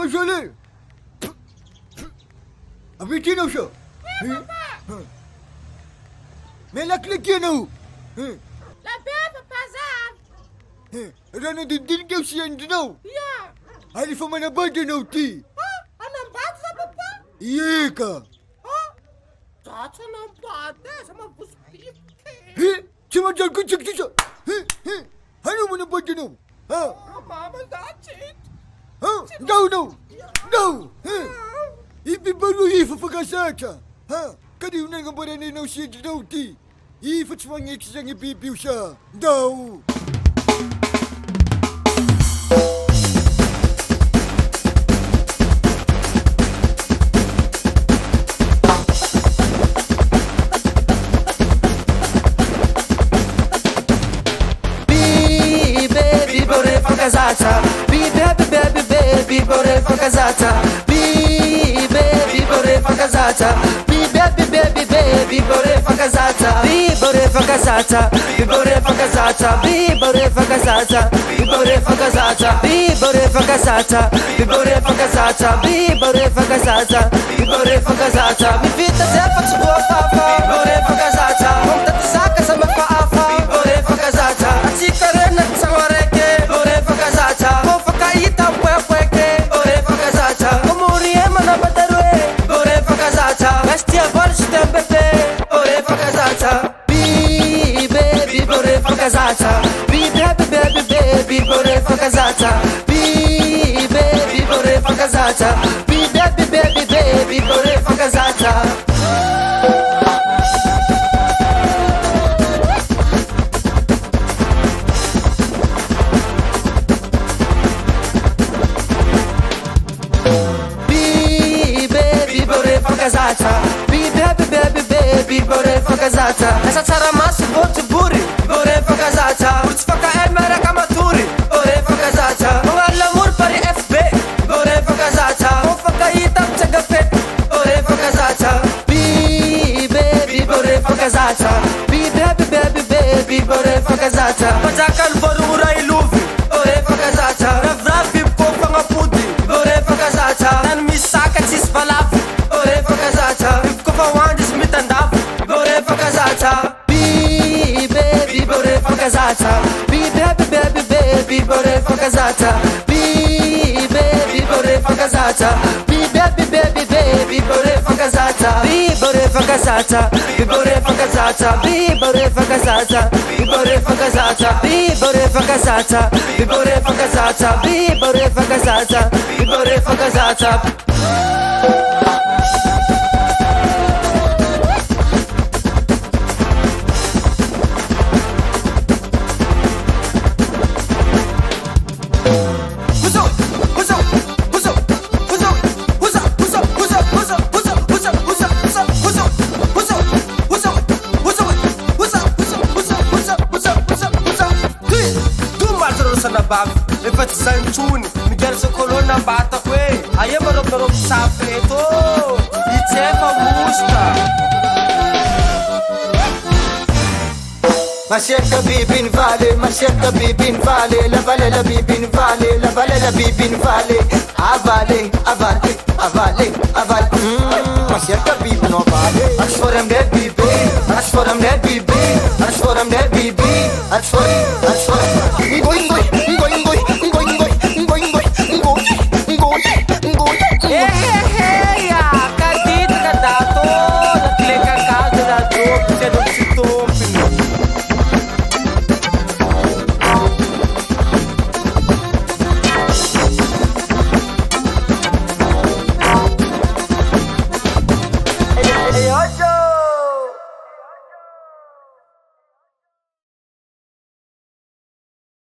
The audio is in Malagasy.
masalah. Abi tino siya. Melak lagi na. Labi, papazan. Rana din daw siya dinaw. Yeah. Hari fa mana ba dinaw ti. Anong bata sa papa? Iye ka. Tata ng bata sa mabuspike. Sumadal ko siya. Ano mo na ba dinaw? Mama, that's it. No. Ibibalo ipapagkasaka. Kadiw na nga ba rin na siya dinaw ti. Ifatswang eksang ibibiw siya. Daw. Casata, baby, bore fa casata, baby, bore fa casata, baby, bore fa casata, bore fa casata, bore fa casata, bore fa casata, bore fa casata, bore fa casata, bore fa casata, bore fa casata, bore fa casata, mi vita se faccio tua fafa, bore fa casata, monta ti sacca se mi fa afa, bore fa casata, ci carena sangue. Mo fakaita pweke, ore fakazata. Komurie mana badarwe, ore fakazata. Bestia bolste bebe, ore fakazata. Baby, ore fakazata. Baby, ore fakazata. Baby, ore fakazata. Baby, ore fakazata. Baby, bore fa casata. Essa sarà massa voce buri, bore fa casata. Urz fa ka mera kamaturi, bore fa casata. Mo all'amor pari FB, bore fa casata. Mo fa ka itam chagafet, bore fa casata. Baby, bore fa casata. Baby, bore fa casata. Pajakan forura iluvi, bore fa casata. Ravravi ko fa ngapudi, bore fa casata. Nan misaka cis falafi, bore fa casata. Ko fa wandis mitandaf. Baby, bore fa casata. Baby, bore fa casata. Baby, bore fa casata. Baby, bore fa casata. Bore fa casata. Bore fa casata. Bore fa casata. Bore fa casata. Bore fa casata. Bore fa casata. Bore fa casata. Bore fa casata. Efat sanchuni, Miguel Socolona bata kwe. Aí maromaro safeto, itsefa musta. Masheka bibin vale, masheka bibin vale, la vale la bibin vale, la vale la bibin vale, avale, avale, avale, avale. Masheka bibin no vale. Ask for them dead bibi, ask for them dead bibi, ask for them dead bibi, ask for.